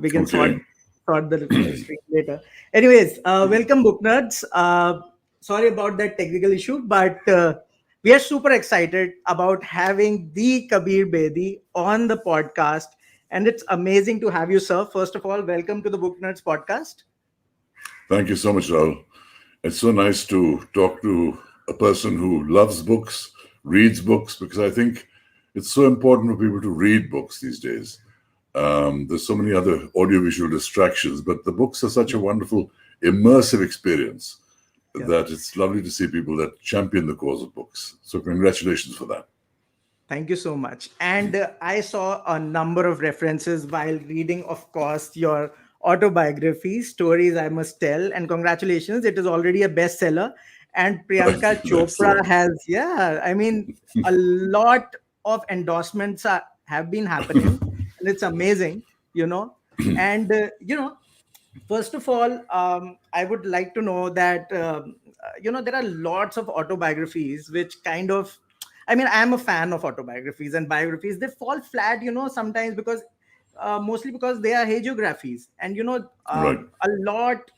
We can Okay. sort the stream later. Anyways, welcome book nerds. Sorry about that technical issue, but we are super excited about having the Kabir Bedi on the podcast, and it's amazing to have you, sir. First of all, welcome to the Book Nerds podcast. Thank you so much, Rahul. It's so nice to talk to a person who loves books, reads books, because I think it's so important for people to read books these days. There's so many other audiovisual distractions, but the books are such a wonderful, immersive experience Yeah. that it's lovely to see people that champion the cause of books. So congratulations for that. Thank you so much. And I saw a number of references while reading, of course, your autobiography, Stories I Must Tell. And congratulations, it is already a bestseller. And Thank Priyanka you. That's the Chopra one. has, yeah, I mean, a lot of endorsements have been happening. And it's amazing, you know. And, first of all, I would like to know that, there are lots of autobiographies which kind of, I mean, I'm a fan of autobiographies and biographies. They fall flat, sometimes because mostly because they are hagiographies, and Right. a lot.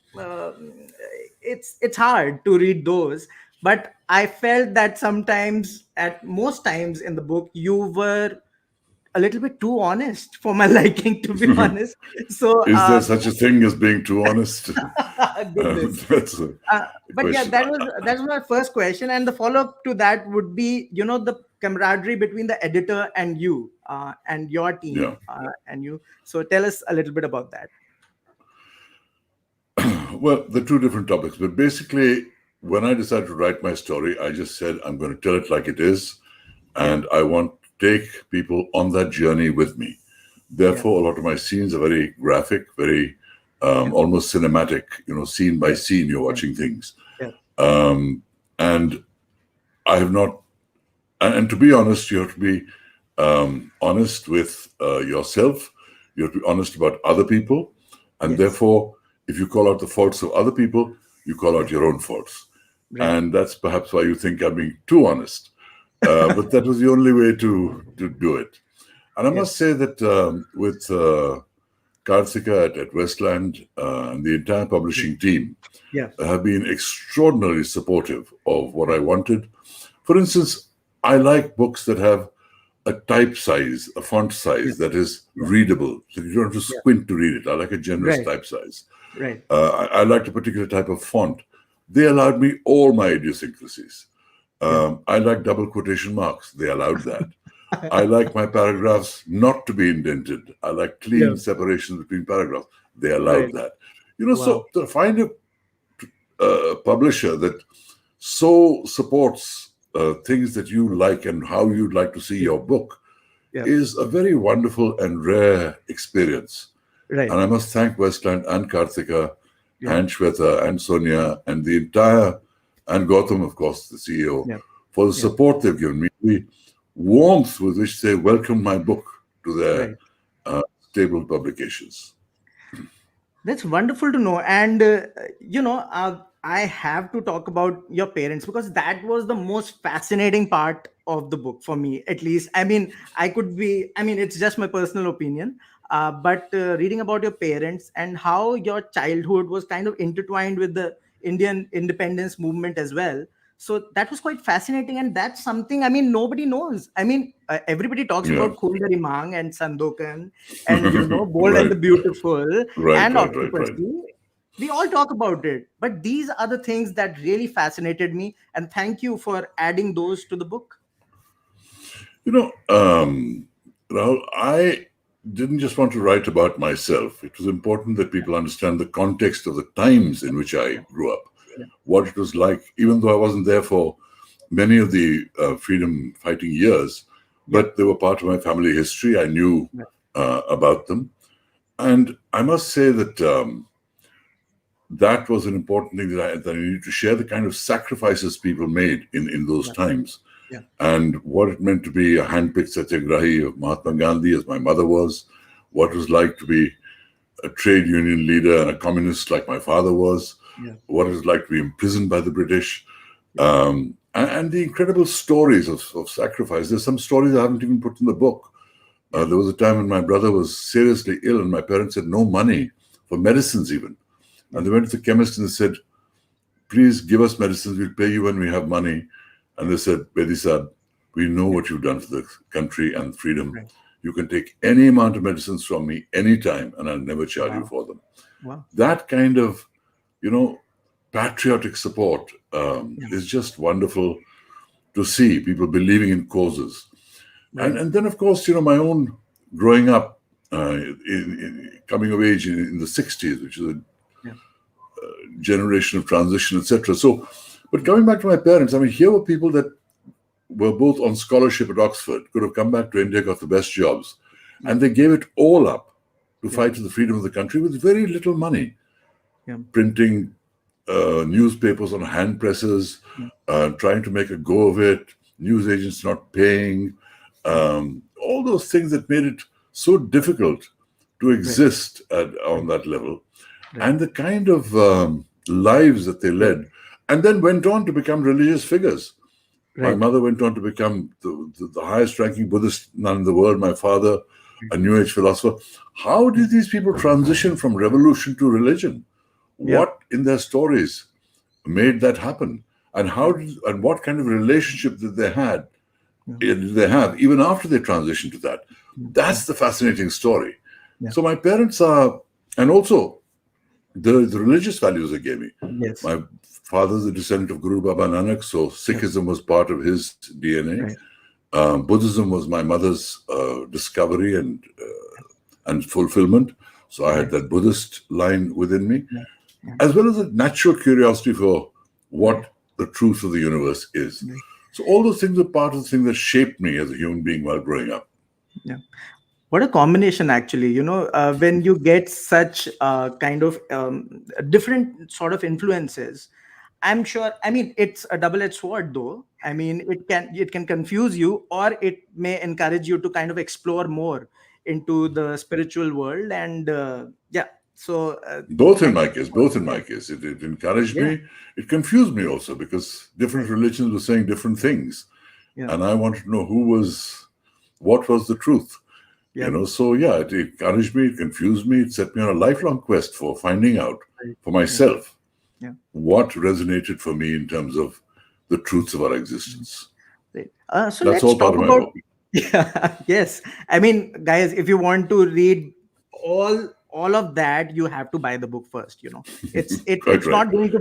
It's hard to read those, but I felt that sometimes, at most times in the book, you were a little bit too honest for my liking, to be honest. So, Is there such a thing as being too honest? goodness. That's a But yeah, question. that was my first question, and the follow up to that would be, the camaraderie between the editor and you, and your Yeah. team, and you. So tell us a little bit about that. Well, the two different topics, but basically, when I decided to write my story, I just said I'm going to tell it like it is, Yeah, and I want to take people on that journey with me. yeah, Therefore, a lot of my scenes are very graphic, very yeah, almost cinematic. Scene by yeah, scene, you're yeah, watching things, yeah, um, and I have not. And to be honest, you have to be honest with yourself. You have to be honest about other people, and yes, therefore, if you call out the faults of other people, you call yeah, out your own faults. right, And that's perhaps why you think I'm being too honest. But that was the only way to do it. And I yeah, must say that with Karthika at Westland and the entire yeah, publishing team yeah, have been extraordinarily supportive of what I wanted. For instance, I like books that have a type size, a font yeah, size that is yeah, readable, so you don't have to yeah, squint to read it. I like a generous right, type size. right, I liked a particular type of font. They allowed me all my idiosyncrasies. yeah, I like double quotation marks. They allowed that. I like my paragraphs not to be indented. I like yeah, clean separations between paragraphs. They allowed right, that. wow, So to find a publisher that so supports things that you like and how you'd like to see yeah, your book yeah, is a very wonderful and rare experience. right, And I must thank Westland and Karthika yeah, and Shweta and Sonia and the entire, and Gautam, of course, the CEO, yeah, for the yeah, support they've given me, the warmth with which they welcomed my book to their right. stable publications. That's wonderful to know. And, I have to talk about your parents, because that was the most fascinating part of the book for me, at least. I mean, it's just my personal opinion. But reading about your parents and how your childhood was kind of intertwined with the Indian independence movement as well. So that was quite fascinating. And that's something, I mean, nobody knows. I mean, everybody talks Yeah. about Khoon Bhari Maang and Sandokan and, Bold and Right, the Beautiful right, and right, right, right. Octopussy. We all talk about it, but these are the things that really fascinated me. And thank you for adding those to the book. You know, Rahul, I didn't just want to write about myself. It was important that people understand the context of the times in which I Yeah, grew up, yeah, what it was like, even though I wasn't there for many of the freedom fighting years, yeah, but they were part of my family history. I knew yeah, about them. And I must say that that was an important thing that I needed to share the kind of sacrifices people made in those yeah, times yeah, and what it meant to be a handpicked satyagrahi of Mahatma Gandhi, as my mother was, what it was like to be a trade union leader and a communist like my father was, yeah, what it was like to be imprisoned by the British, yeah, and the incredible stories of sacrifice. There's some stories I haven't even put in the book, Yeah. There was a time when my brother was seriously ill and my parents had no money for medicines even. Yeah. And they went to the chemist and they said, please give us medicines, we'll pay you when we have money. And they said, Bedi Saab, we know Yeah. what you've done for the country and freedom. Right. You can take any amount of medicines from me anytime and I'll never charge you Wow. for them. Wow. That kind of, you know, patriotic support Yeah. is just wonderful to see people believing in causes. Right. And then, of course, my own growing up, coming of age in the 60s, which is a Yeah. generation of transition, etc. So, but coming back to my parents, I mean, here were people that were both on scholarship at Oxford, could have come back to India, got the best jobs, Yeah. and they gave it all up to Yeah. fight for the freedom of the country with very little money, Yeah. printing newspapers on hand presses, Yeah. trying to make a go of it, news agents not paying, all those things that made it so difficult to Right. exist on Right. that level, Right. and the kind of lives that they Right. led, and then went on to become religious figures. My Right. mother went on to become the highest ranking Buddhist nun in the world. My father, a New Age philosopher. How did these people transition from revolution to religion? Yeah. What in their stories made that happen? And and what kind of relationship Yeah. did they have even after they transitioned to that? Yeah. That's the fascinating story. Yeah. So my parents are, and also the religious values they gave me. Yes. My father's a descendant of Guru Baba Nanak, so Yeah. Sikhism was part of his DNA. Right. Buddhism was my mother's discovery and fulfillment. So I had Right. that Buddhist line within me, Yeah. Yeah. as well as a natural curiosity for what Right. the truth of the universe is. Right. So all those things are part of the thing that shaped me as a human being while growing up. Yeah. What a combination, actually. When you get such kind of different sort of influences, I'm sure. I mean, it's a double-edged sword, though. I mean, it can confuse you, or it may encourage you to kind of explore more into the spiritual world. And yeah, so Both in thank my you case, so much. both in my case. It encouraged Yeah, me. It confused me also because different right. religions were saying different things. Yeah, And I wanted to know what was the truth. yeah, So yeah, it encouraged me, it confused me, it set me on a lifelong quest for finding out right. for Yeah, myself yeah. what resonated for me in terms of the truths of our existence. Right. So That's let's all part talk of my about. book. Yeah, yes. I mean, guys, if you want to read all of that, you have to buy the book first. Quite It's right. not going to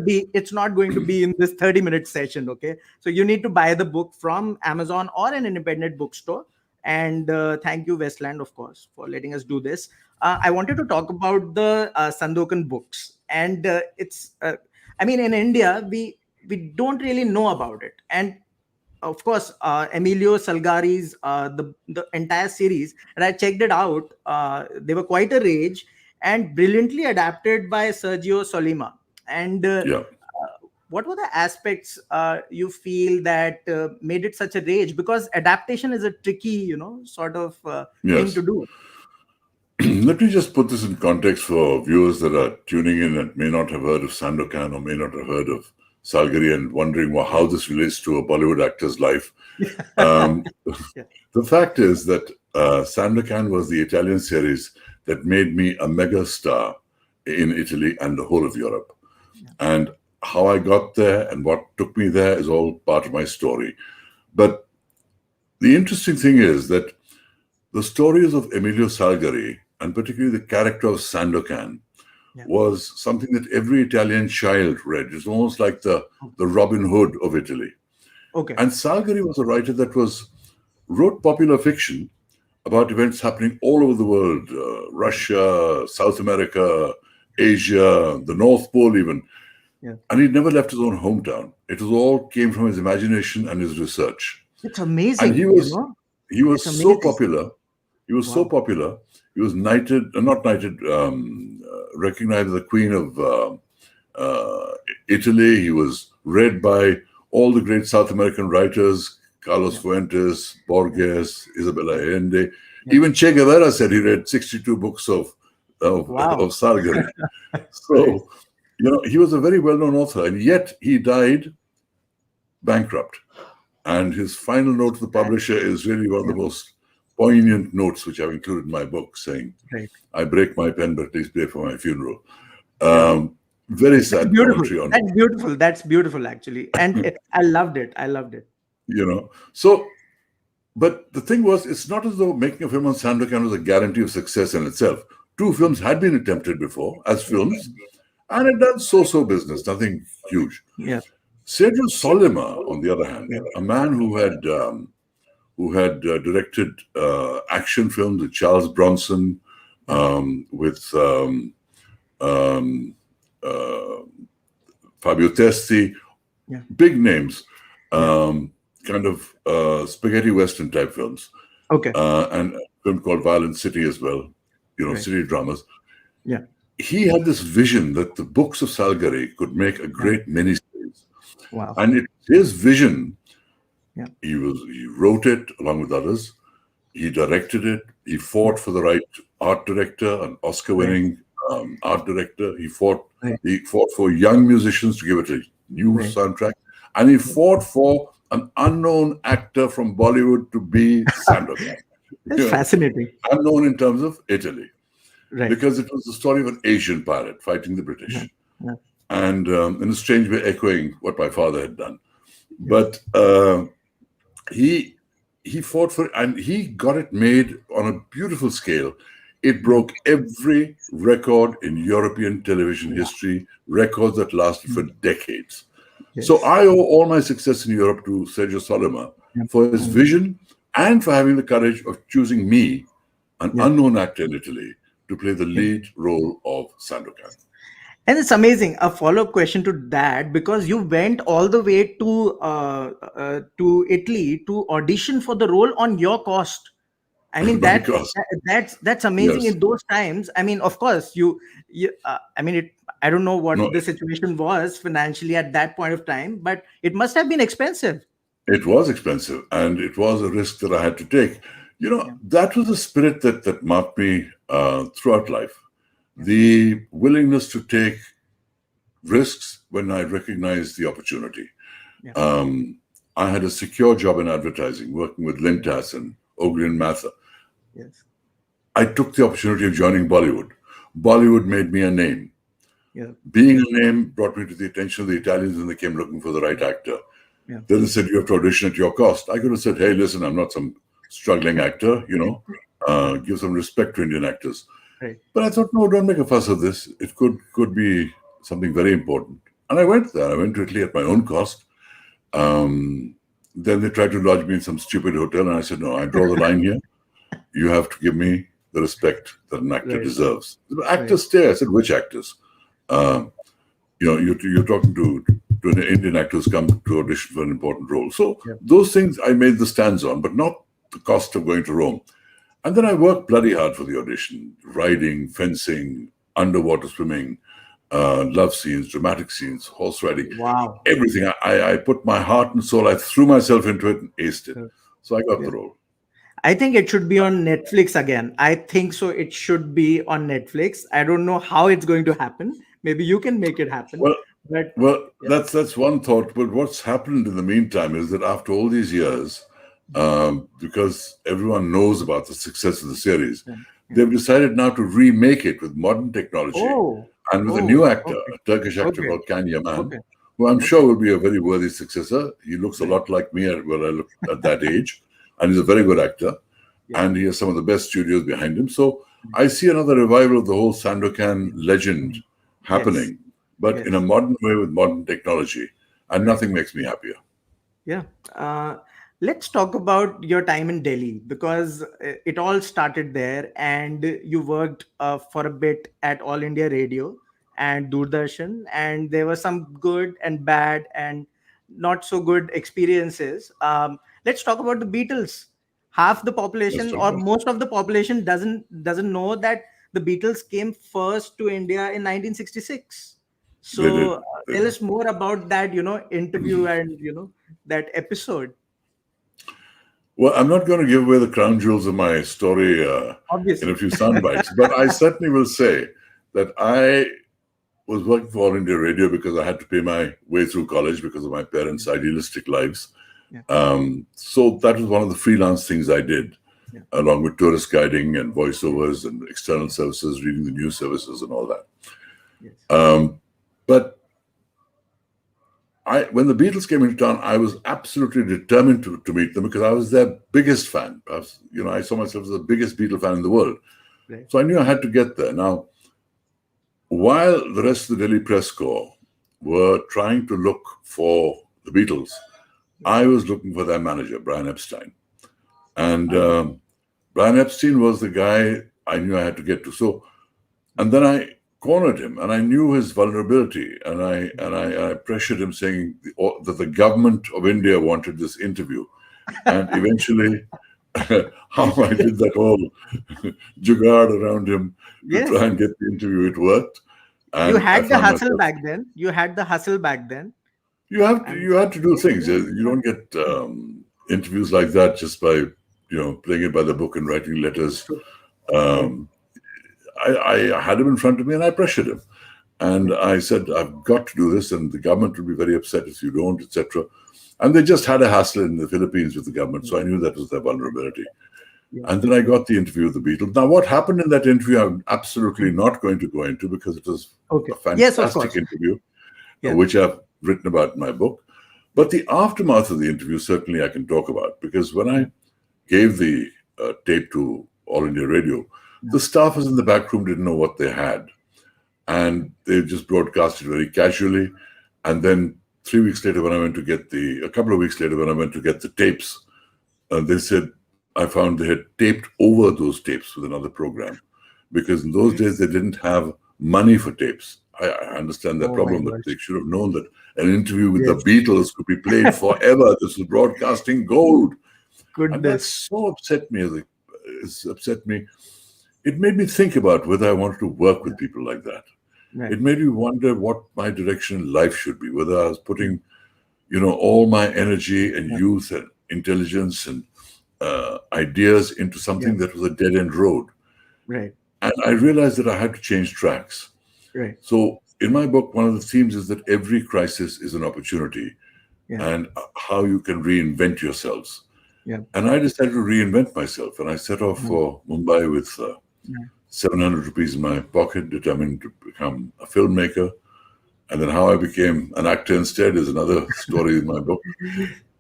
be in this 30-minute session. Okay, so you need to buy the book from Amazon or an independent bookstore. And thank you, Westland, of course, for letting us do this. I wanted to talk about the Sandokan books, and it's. I mean, in India, we don't really know about it, and of course Emilio Salgari's the entire series, and I checked it out. They were quite a rage and brilliantly adapted by Sergio Solima. And Yeah. what were the aspects you feel that made it such a rage? Because adaptation is a tricky, sort of thing to Yes. do. Let me just put this in context for viewers that are tuning in and may not have heard of Sandokan or may not have heard of Salgari and wondering how this relates to a Bollywood actor's life. Um, Yeah. the fact is that Sandokan was the Italian series that made me a mega star in Italy and the whole of Europe. Yeah. And how I got there and what took me there is all part of my story. But the interesting thing is that the stories of Emilio Salgari, and particularly the character of Sandokan, Yeah. was something that every Italian child read. It's almost like the Robin Hood of Italy. Okay. And Salgari was a writer that wrote popular fiction about events happening all over the world, Russia, South America, Asia, the North Pole even. Yeah. And he never left his own hometown. It all came from his imagination and his research. It's And amazing. he was It's so amazing. popular. He was so Wow. popular. He was knighted, not knighted, recognized as the Queen of Italy. He was read by all the great South American writers, Carlos Yeah. Fuentes, Borges, Isabella Allende. Yeah. Even Che Guevara said he read 62 books of Wow. Salgari. Right. So, he was a very well-known author, and yet he died bankrupt. And his final note to the publisher is really one of the Yeah. most poignant notes which I've included in my book saying, Right. I break my pen, but please pray for my funeral. Yeah. Very That's sad beautiful. commentary on, That's beautiful. That's beautiful, actually. And I loved it. I loved it. So, but the thing was, it's not as though making a film on Sandokan was a guarantee of success in itself. Two films had been attempted before as films, and it done so business, nothing huge. Yeah. Sergio Solima, on the other hand, Yeah. a man who had directed action films with Charles Bronson, with Fabio Testi, Yeah. big names, kind of spaghetti western type films, Okay. and a film called Violent City as well, Right. city dramas. Yeah. He had this vision that the books of Salgari could make a great miniseries, Wow. and his vision. Yeah. He wrote it along with others. He directed it. He fought for the right art director, an Oscar-winning art director. He fought for young musicians to give it a new soundtrack, and he fought for an unknown actor from Bollywood to be Sandokan. That's fascinating. Unknown in terms of Italy, Right. because it was the story of an Asian pirate fighting the British, Yeah. and in a strange way echoing what my father had done. But he fought for it, and he got it made on a beautiful scale. It broke every record in European television history, records that lasted for decades. Yes. So I owe all my success in Europe to Sergio Solima for his vision and for having the courage of choosing me, an unknown actor in Italy, to play the lead role of Sandokan. And it's amazing. A follow-up question to that, because you went all the way to Italy to audition for the role on your cost. I mean, My cost. that's amazing. Yes. In those times, I mean, of course, I mean, I don't know what No. the situation was financially at that point of time, but it must have been expensive. It was expensive, and it was a risk that I had to take. That was the spirit that marked me throughout life. The willingness to take risks when I recognized the opportunity. Yeah. I had a secure job in advertising, working with Lintas and Ogre and Mather. Yes. I took the opportunity of joining Bollywood. Bollywood made me a name. Yeah. Being a name brought me to the attention of the Italians, and they came looking for the right actor. Yeah. Then they said, you have to audition at your cost. I could have said, hey, listen, I'm not some struggling actor, give some respect to Indian actors. Right. But I thought, no, don't make a fuss of this. It could be something very important. And I went there. I went to Italy at my own cost. Then they tried to lodge me in some stupid hotel, and I said, no, I draw the line here. You have to give me the respect that an actor deserves. The actors stare. I said, which actors? You're talking to an Indian actor who's come to audition for an important role. So those things I made the stands on, but not the cost of going to Rome. And then I worked bloody hard for the audition, riding, fencing, underwater swimming, love scenes, dramatic scenes, horse riding. Wow. Everything. I put my heart and soul, I threw myself into it and aced it. So I got the role. I think it should be on Netflix again. I think so. It should be on Netflix. I don't know how it's going to happen. Maybe you can make it happen. Well, that's one thought. But what's happened in the meantime is that after all these years, because everyone knows about the success of the series, they've decided now to remake it with modern technology and with a new actor, a Turkish actor called Khoon Bhari Maang, who I'm sure will be a very worthy successor. He looks a lot like me when I look at that age, and he's a very good actor, and he has some of the best studios behind him. So I see another revival of the whole Sandokan legend happening, but in a modern way with modern technology, and nothing makes me happier. Yeah. Let's talk about your time in Delhi, because it all started there, and you worked for a bit at All India Radio and Doordarshan, and there were some good and bad and not so good experiences. Let's talk about the Beatles. Half the population, or most of the population, doesn't know that the Beatles came first to India in 1966. So tell us more about that, interview and that episode. Well, I'm not going to give away the crown jewels of my story in a few sound bites, but I certainly will say that I was working for All India Radio because I had to pay my way through college because of my parents' idealistic lives. So that was one of the freelance things I did. yeah, along with tourist guiding and voiceovers and external services, reading the news services and all that. yes, But when the Beatles came into town, I was absolutely determined to meet them because I was their biggest fan. I saw myself as the biggest Beatle fan in the world. right, So I knew I had to get there. Now, while the rest of the Delhi press corps were trying to look for the Beatles, yeah. I was looking for their manager, Brian Epstein. And I, Brian Epstein was the guy I knew I had to get to. So, and then I cornered him, and I knew his vulnerability, and I pressured him, saying that the government of India wanted this interview, and eventually, how I did that whole jugaad around him to yes, try and get the interview, it worked, you and I had the found hustle myself. back then. You had the hustle back then, and You had to do things. yeah, You don't get interviews like that just by playing it by the book and writing letters. true, true, Um, I had him in front of me and I pressured him. And yeah, I said, I've got to do this, and the government will be very upset if you don't, etc. And they just had a hassle in the Philippines with the government, yeah, so I knew that was their vulnerability. yeah. And then I got the interview with the Beatles. Now, what happened in that interview, I'm absolutely Mm. not going to go into because it was Okay. a Yes, of fantastic course. interview, Yeah, which I've written about in my book. But the aftermath of the interview, certainly I can talk about because when yeah, I gave the tape to All India Radio, yeah, the staffers in the back room didn't know what they had. And they just broadcast it very casually. And then 3 weeks later, a couple of weeks later, when I went to get the tapes, they said, I found they had taped over those tapes with another program because in those days they didn't have money for tapes. I understand that oh my problem, but they gosh. should have known that an interview with the Yes. Beatles could be played forever. This was broadcasting gold. And that Goodness. so upset me. It's upset me. It made me think about whether I wanted to work Yeah, with people like that. right. It made me wonder what my direction in life should be, whether I was Mm, putting, all my energy and yeah, youth and intelligence and ideas into yeah, something that was a dead end road. right, And I realized that I had to change tracks. right. So in my book, one of the themes is that every crisis is an opportunity Yeah, and how you can reinvent yourselves. yeah, And I decided to reinvent myself. And I set off mm, for Mumbai with yeah. 700 rupees in my pocket, determined to become a filmmaker. And then how I became an actor instead is another story in my book.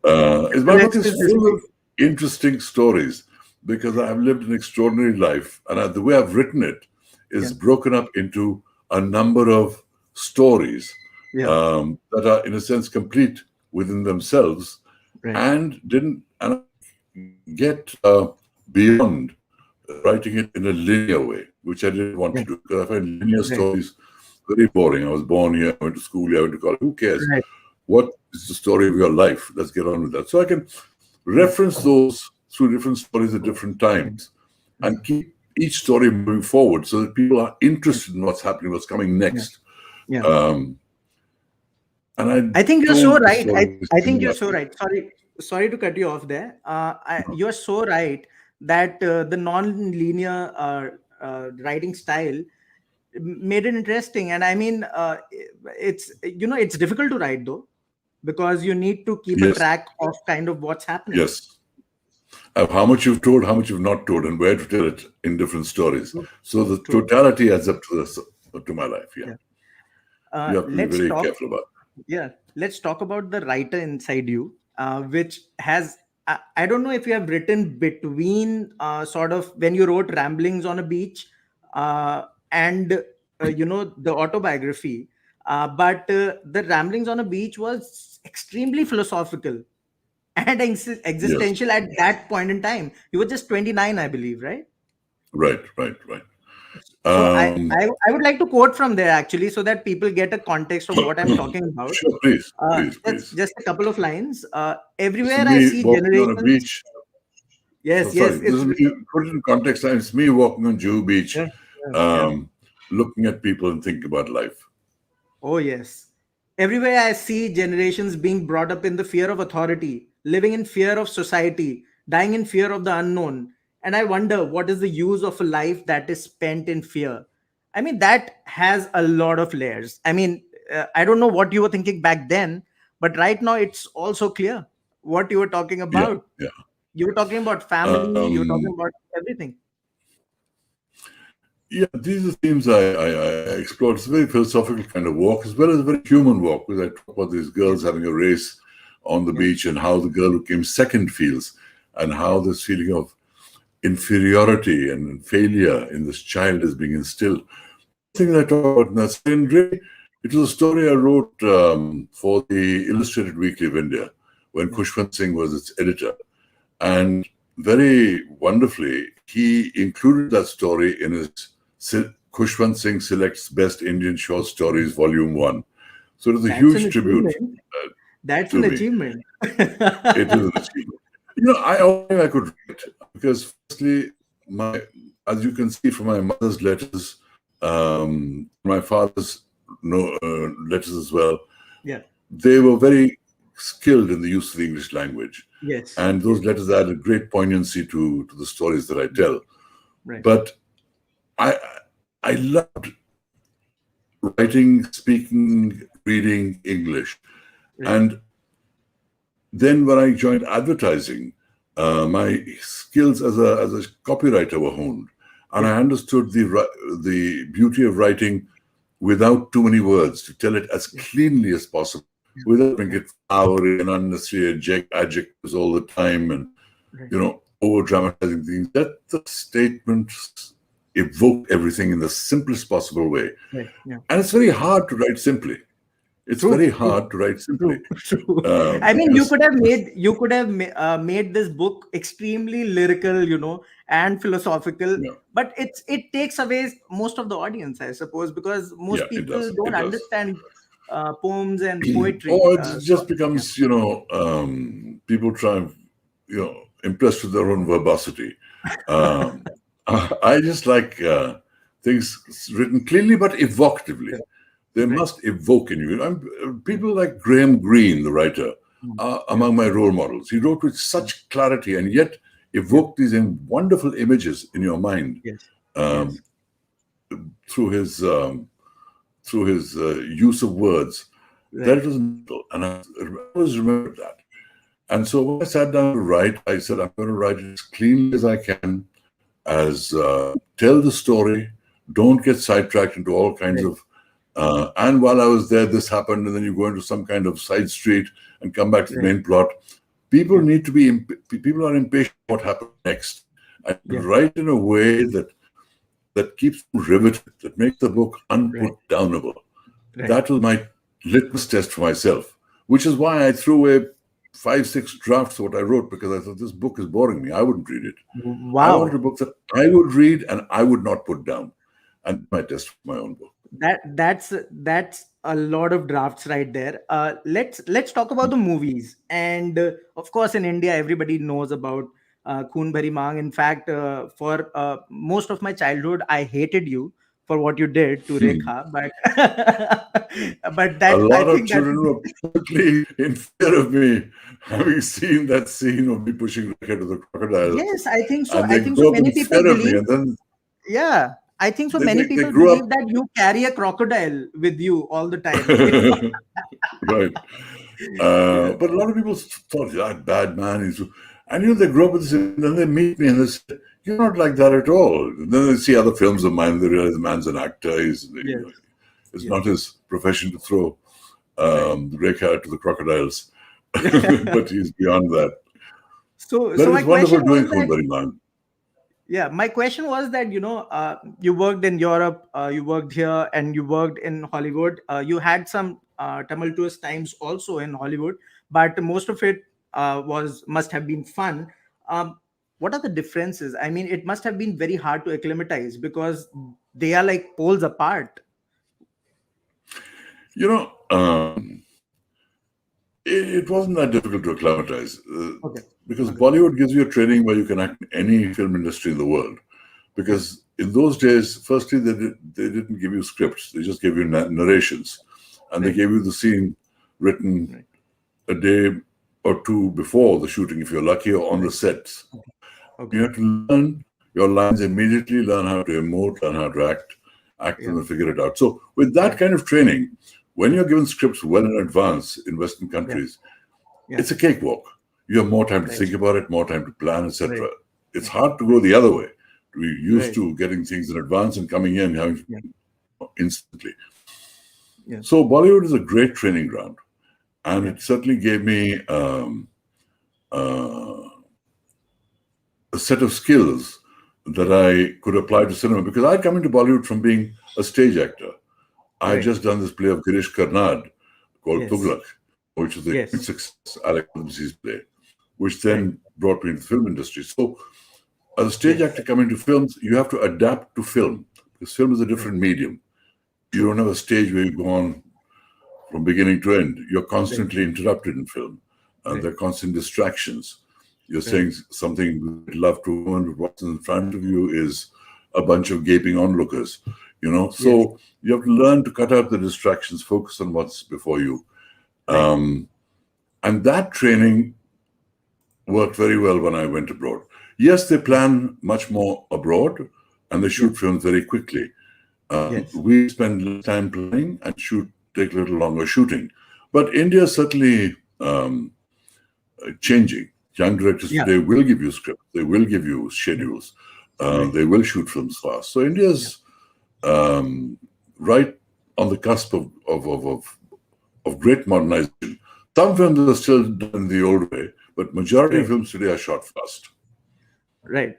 My book Let's is do this, full of please. interesting stories because I have lived an extraordinary life. And the way I've written it Yeah, is broken up into a number of stories yeah, that are, in a sense, complete within themselves right. and get beyond writing it in a linear way, which I didn't want Yeah, to do because I find linear right, stories very boring. I was born here, I went to school here, I went to college. Who cares? right. What is the story of your life? Let's get on with that. So I can Yeah, reference those through different stories at different yeah, times yeah, and keep each story moving forward so that people are interested in what's happening, what's coming yeah, next. yeah. Um, and I I think you're don't so want the right. story to be I think you're similar. so right. Sorry to cut you off there. No. You're so right that the non-linear writing style made it interesting. And I mean, it's difficult to write though because you need to keep a Yes, track of kind of what's happening. yes. How much you've told, how much you've not told, and where to tell it in different stories. True. So the True. totality adds up to my life. Yeah, Yeah. you have to be Let's very talk. careful about. Yeah, let's talk about the writer inside you, which has. I don't know if you have written between sort of when you wrote Ramblings on a Beach and the autobiography, but the Ramblings on a Beach was extremely philosophical and Yes, existential at that point in time. You were just 29, I believe, right? right. So I, Um, I I would like to quote from there actually, so that people get a context of what I'm talking about. sure, That's please. just a couple of lines. This is Everywhere I me see walking on a generations. beach. So Yes, sorry, yes, this is me. Put it in context. It's me walking on Jew Beach, yeah, yeah, yeah. um, looking at people and thinking about life. Oh yes. Everywhere I see generations being brought up in the fear of authority, living in fear of society, dying in fear of the unknown. And I wonder what is the use of a life that is spent in fear. I mean, that has a lot of layers. I mean, I don't know what you were thinking back then, but right now it's also clear what you were talking Yeah, about. yeah. You were talking about family. You were talking Um, about everything. yeah, these are themes I explored. It's a very philosophical kind of walk, as well as a very human walk, because I talk about these Yeah, girls having a race on the yeah, beach and how the girl who came second feels, and yeah, how this feeling of inferiority and failure in this child is being instilled. Thing that I talk about in that. And really, it was a story I wrote for the Illustrated Weekly of India when yeah. Khushwant Singh was its editor. And very wonderfully, he included that story in his Khushwant Singh Selects Best Indian Short Stories, Volume 1. So it was a That's an huge tribute achievement. That's to an me. achievement. It is an achievement. I always think I could write because, firstly, as you can see from my mother's letters, my father's letters as well, Yeah. they were very skilled in the use of the English language. Yes. And Yes. those letters added great poignancy to the stories that I tell. Right. But I I loved writing, speaking, reading English. Right. And then when I joined advertising, my skills as a copywriter were honed. And Yeah. I understood the beauty of writing without too many words, to tell it as Yeah. cleanly as possible, without making Yeah. it flowery and unnecessary adjectives all the time, and Right. over dramatizing things. Let the statements evoke everything in the simplest possible way. Right. Yeah. And it's very hard to write simply. It's True. very True. hard to write simply. True. True. I mean, Because made this book extremely lyrical, and philosophical. yeah, But it takes away most of the audience, I suppose, because yeah, most it people does. don't It does. understand poems and poetry. Or it So just yeah. becomes, people try and, impressed with their own verbosity. Um, I just like things written cleanly but evocatively. Right. They Right. must evoke in you. People like Graham Greene, the writer, are Yeah. among my role models. He wrote with such clarity and yet Yeah. evoked these wonderful images in your mind Yes. Yes. um, through his use of words. That Right. it was mental, and I always remembered that. And so when I sat down to write, I said, I'm going to write it as cleanly as I can, as tell the story, don't get sidetracked into all kinds Right. of. And while I was there, this happened, and then you go into some kind of side street and come back to the Right. main plot. People Yeah. need to be. People are impatient what happens next. I Yeah. write in a way that keeps them riveted, that makes the book Right. unput downable. Right. That was my litmus test for myself, which is why I threw away 5, 6 drafts of what I wrote, because I thought this book is boring me. I wouldn't read it. I wanted a Wow. book that I would read and I would not put down, and my test for my own book. That's a lot of drafts right there. Let's talk about the movies, and of course, in India, everybody knows about Khoon Bhari Maang. In fact, for most of my childhood, I hated you for what you did to Rekha, but but A that I lot of think that children were publicly in fear of me, having seen that scene of me pushing Rekha to the crocodile, yes, I think so. and I they think so. grew up Many in people fear of me, believe, and then yeah, I think so. Many they people grew believe up. that you carry a crocodile with you all the time. Right. Yeah. But a lot of people thought, yeah, bad man. And they grow up with this, and then they meet me and they say, you're not like that at all. And then they see other films of mine, they realize the man's an actor. Yes. It's Yes. not his profession to throw Right. the Rekha to the crocodiles, but he's beyond that. But So my it's question wonderful was doing Khoon that, Bhari Maang. yeah, my question was that, you worked in Europe, you worked here, and you worked in Hollywood. You had some tumultuous times also in Hollywood, but most of it was must have been fun. Um, what are the differences? I mean, it must have been very hard to acclimatize because they are like poles apart. You know, it wasn't that difficult to acclimatize Okay. because Okay. Bollywood gives you a training where you can act in any film industry in the world. Yeah. Because in those days, firstly, they didn't give you scripts; they just gave you narrations, and they Right. gave you the scene written Right. a day or two before the shooting, if you're lucky, or on the Right. sets. Okay. You have to learn your lines immediately, learn how to emote, learn how to act Yeah. and then figure it out. So, with that Yeah. kind of training, when you're given scripts well in advance in Western Yeah. countries, Yeah. it's a cakewalk. you have more time to Right. think about it, more time to plan, etc. Right. It's hard to go the other way. We're used Right. to getting things in advance and coming in having Yeah. instantly. Yeah. So Bollywood is a great training ground, and Yeah. it certainly gave me uh, a set of skills that Yeah. I could apply to cinema because I come into Bollywood from being a stage actor. I had Right. just done this play of Girish Karnad called Yes. Tughlaq, which was a huge Yes. success, Alyque Padamsee's play, which Right. then brought me into the film industry. So, as a stage Yes. actor coming to films, you have to adapt to film because film is a Right. different medium. You don't True. have a stage where you go on from beginning to end. You're Right. constantly interrupted in film, and Right. there are constant distractions. You're Right. saying something you'd love to, and what's in front of you is a bunch of gaping onlookers. Yes. So you have to learn to cut out the distractions, focus on what's before you. Right. Um, and that training worked very well when I went abroad. Yes, they plan much more abroad and they Yeah. shoot films very quickly. Yes. We spend less time planning and take a little longer shooting. But India is certainly changing. Young directors Yeah. today will give you scripts, they will give you schedules, Right. they will shoot films fast. So India's right on the cusp of great modernization. Some films are still done the old way, but majority of Right. films today are shot fast. Right.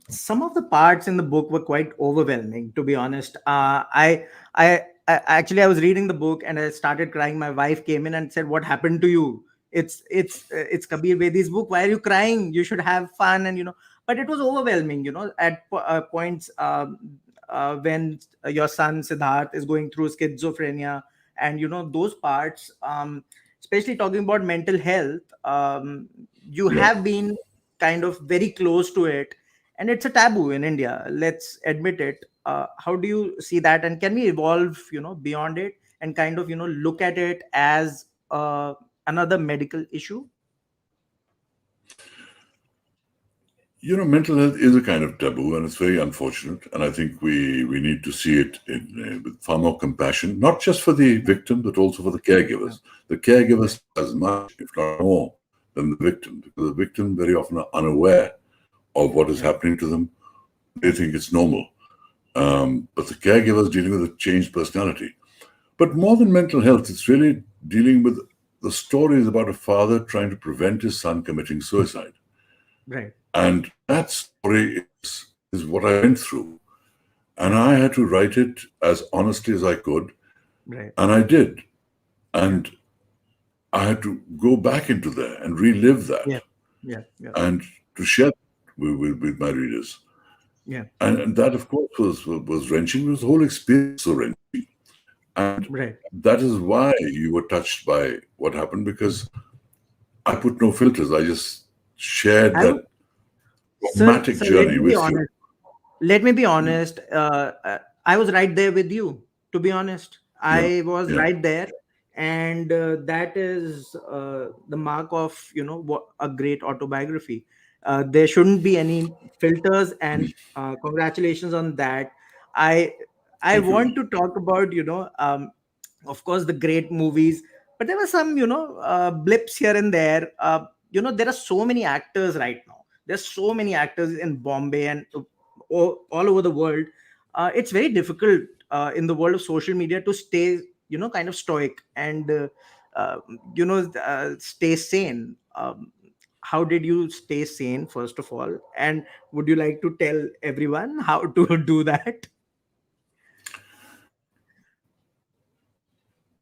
Some of the parts in the book were quite overwhelming, to be honest. I was reading the book and I started crying. My wife came in and said, "What happened to you? It's Kabir Bedi's book. Why are you crying? You should have fun." And but it was overwhelming. At points when your son Siddharth is going through schizophrenia, and those parts, especially talking about mental health. You Yeah. have been kind of very close to it, and it's a taboo in India, let's admit it. How do you see that, and can we evolve beyond it and kind of look at it as another medical issue? Mental health is a kind of taboo, and it's very unfortunate. And I think we need to see it with far more compassion, not just for the victim, but also for the caregivers. The caregivers as much, if not more, than the victim, because the victim very often are unaware of what is Yeah. happening to them. They think it's normal. But the caregivers dealing with a changed personality. But more than mental health, it's really dealing with the stories about a father trying to prevent his son committing suicide. Right. And that story is what I went through. And I had to write it as honestly as I could. Right. And I did. And I had to go back into there and relive that Yeah. Yeah. Yeah. and to share with my readers. Yeah. And that, of course, was wrenching. It was the whole experience so wrenching. And Right. that is why you were touched by what happened, because I put no filters. I just shared I would, that sir, traumatic let journey me be with you. honest. Let me be honest. I was right there with you. To be honest, Yeah, I was yeah. right there, and that is the mark of what a great autobiography. There shouldn't be any filters, and congratulations on that. I I Thank you. want to talk about of course the great movies, but there were some blips here and there. There are so many actors right now. There's so many actors in Bombay and all over the world. It's very difficult in the world of social media to stay kind of stoic and uh, stay sane. How did you stay sane, first of all, and would you like to tell everyone how to do that?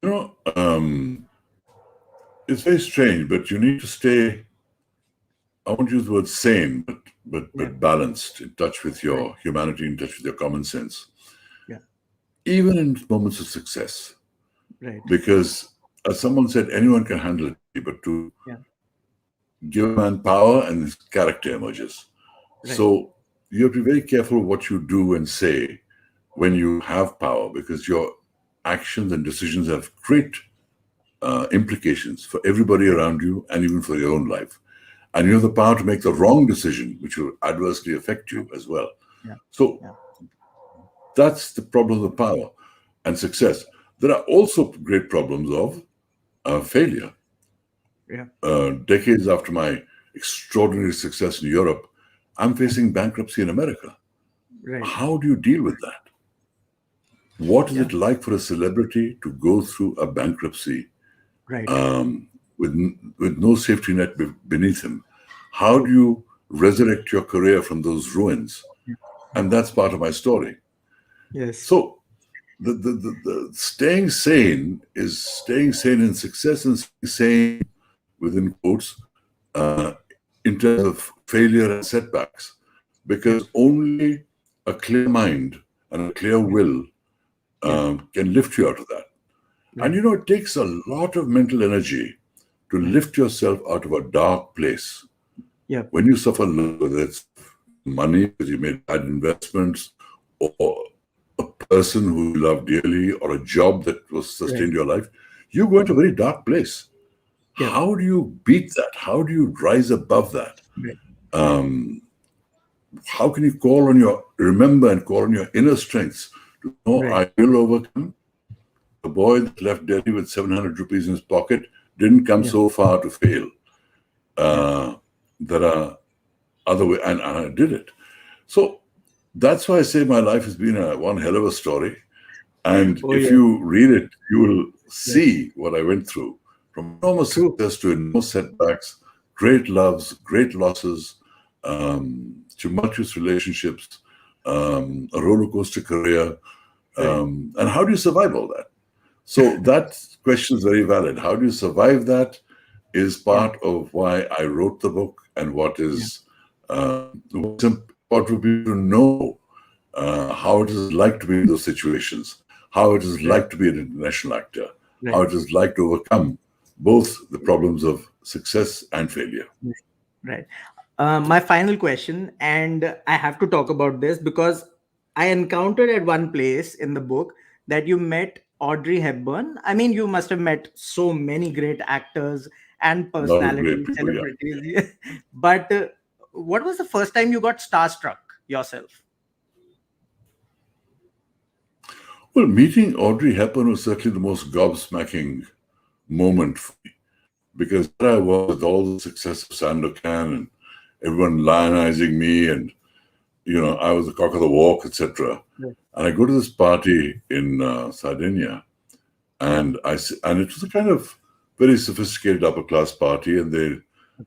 You know, it's very strange, but you need to stay. I won't use the word sane, Yeah. but balanced, in touch with Right. your humanity, in touch with your common sense, Yeah. even in moments of success. Right. Because, as someone said, anyone can handle it, but to Yeah. give a man power and his character emerges. Right. So you have to be very careful what you do and say when you have power, because your actions and decisions have great implications for everybody around you and even for your own life. And you have the power to make the wrong decision, which will adversely affect you as well. Yeah. So Yeah. that's the problem of power and success. There are also great problems of failure. Yeah. decades after my extraordinary success in Europe, I'm facing bankruptcy in America. Right. How do you deal with that? What is Yeah. it like for a celebrity to go through a bankruptcy Right. um, with, with no safety net beneath him? How do True. you resurrect your career from those ruins? Yeah. And that's part of my story. Yes. So the staying sane is staying sane in success and staying sane within quotes in terms of failure and setbacks, Yeah. because only a clear mind and a clear Yeah. will Yeah. can lift you out of that. And Right. it takes a lot of mental energy to Yeah. lift yourself out of a dark place. Yeah. When you suffer, whether it's money because you made bad investments, or a person who you love dearly, or a job that was Right. sustained your life, you go into a very dark place. Yeah. How do you beat that? How do you rise above that? Right. Right. Um, how can you remember and call on your inner strengths to know Right. I will overcome? The boy that left Delhi with 700 rupees in his pocket didn't come Yeah. so far to fail. Yeah. There are other ways, and I did it. So that's why I say my life has been one hell of a story. And Oh if yeah. you read it, you will Yeah. see what I went through, from enormous True. success to enormous setbacks, great loves, great losses, tumultuous relationships, a roller coaster career. Right. And how do you survive all that? So that question is very valid. How do you survive that is Yeah. part of why I wrote the book, and Yeah. what's important for people to know how it is like to be in those situations, how it is Right. like to be an international actor, how Right. it is like to overcome both the problems of success and failure. Right. My final question, and I have to talk about this because I encountered at one place in the book that you met Audrey Hepburn. I mean, you must have met so many great actors and A lot of great personalities, people, yeah. celebrities. But what was the first time you got starstruck yourself? Well, meeting Audrey Hepburn was certainly the most gobsmacking moment for me, because there I was with all the success of Sandokan and everyone lionizing me, and I was the cock of the walk, etc. Right. And I go to this party in Sardinia, and and it was a kind of very sophisticated upper class party, and they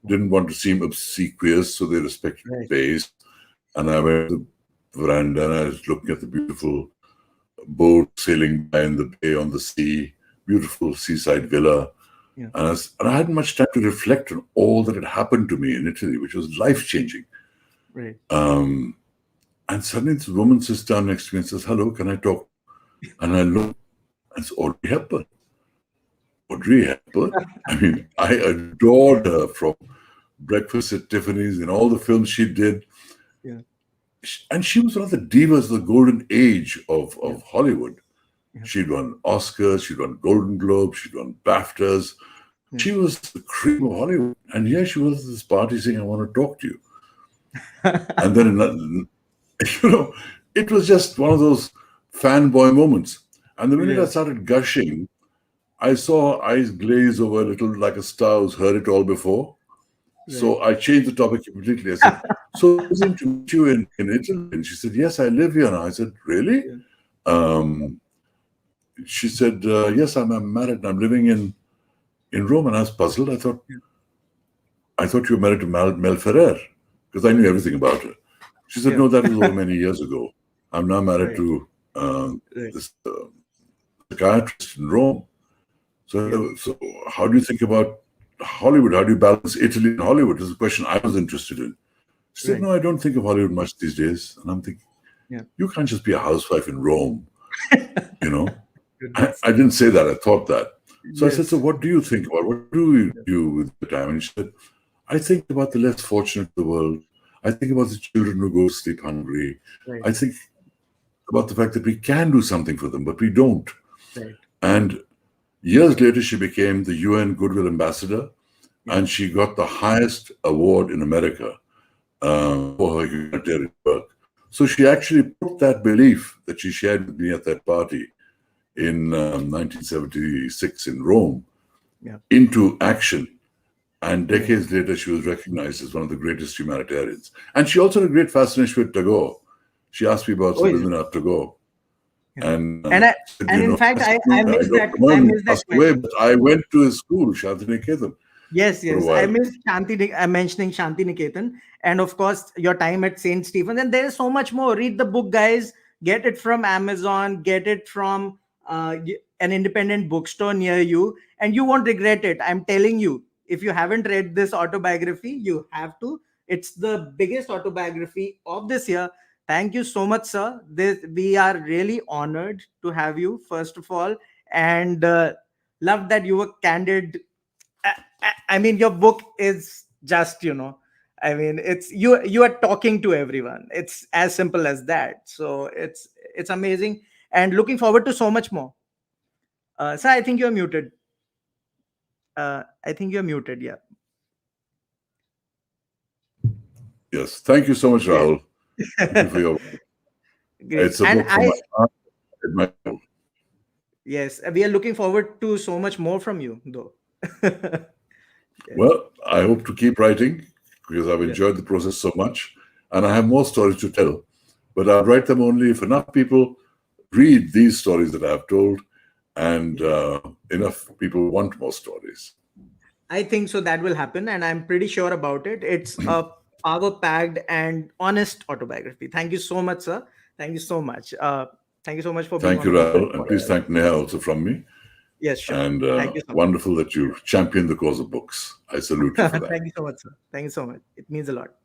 didn't want to seem obsequious, so they respected Right. space. And I went to the veranda and I was looking at the beautiful boat sailing by in the bay on the sea, beautiful seaside villa. Yeah. And I hadn't much time to reflect on all that had happened to me in Italy, which was life changing. Right. And suddenly this woman sits down next to me and says, "Hello, can I talk?" And I look, and it's Audrey Hepburn. Audrey Hepburn. I mean, I adored her from Breakfast at Tiffany's and all the films she did. Yeah. And she was one of the divas of the golden age of Hollywood. Yeah. She'd won Oscars, she'd won Golden Globes, she'd won BAFTAs. Yeah. She was the cream of Hollywood. And here she was at this party saying, "I want to talk to you." And then, it was just one of those fanboy moments. And the minute Yeah. I started gushing, I saw eyes glaze over a little, like a star who's heard it all before. So I changed the topic completely. I said, "So I was to meet you in Italy." And she said, "Yes, I live here now." I said, "Really?" Yeah. She said, "Yes, I'm married and I'm living in Rome." And I was puzzled. I thought you were married to Mel Ferrer, because I knew everything about her. She said, Yeah. "No, that was over many years ago. I'm now married Right. to Right. this psychiatrist in Rome." So, how do you think about Hollywood? How do you balance Italy and Hollywood? Is a question I was interested in. She said, Right. "No, I don't think of Hollywood much these days." And I'm thinking, Yeah. you can't just be a housewife in Rome, Goodness. I didn't say that. I thought that. So I said, "So Yes. what do you think about? What do you do with the time?" And she said, "I think about the less fortunate in the world. I think about the children who go to sleep hungry. Right. I think about the fact that we can do something for them, but we don't." Right. And years later, she became the UN Goodwill Ambassador, Yeah. and she got the highest award in America for her humanitarian work. So she actually put that belief that she shared with me at that party in 1976 in Rome Yeah. into action. And Right. decades later, she was recognized as one of the greatest humanitarians. And she also had a great fascination with Tagore. She asked me about Oh, is it? Rabindranath Tagore. Yeah. And And I said, in fact, I missed Dr. that. I Mohan missed that passed away, question. but I went to his school, Shantiniketan, Yes, for a yes. I while. missed I'm mentioning Shanti Niketan, and of course your time at Saint Stephen's. And there is so much more. Read the book, guys. Get it from Amazon. Get it from an independent bookstore near you, and you won't regret it. I'm telling you. If you haven't read this autobiography, you have to. It's the biggest autobiography of this year. Thank you so much, sir. We are really honored to have you, first of all, and love that you were candid. I mean, your book is just, I mean, it's you are talking to everyone. It's as simple as that. So it's amazing, and looking forward to so much more. So I think you're muted. I think you're muted. Yeah. Yes. Thank you so much, Yes. Rahul. Thank you for your. Great. It's a And book from my heart and my soul. yes, we are looking forward to so much more from you, though. Yes. Well, I hope to keep writing because I've Yeah. enjoyed the process so much. And I have more stories to tell. But I'll write them only if enough people read these stories that I've told and enough people want more stories. I think so that will happen, and I'm pretty sure about it. It's a power-packed and honest autobiography. Thank you so much, sir. Thank you so much. Thank you so much for being Thank on you, the Booknet Rahul. And please podcast. thank Neha also from me. Yes, sure. And Thank you so much. wonderful that you champion the cause of books. I salute you for that. Thank you so much, sir. Thank you so much. It means a lot.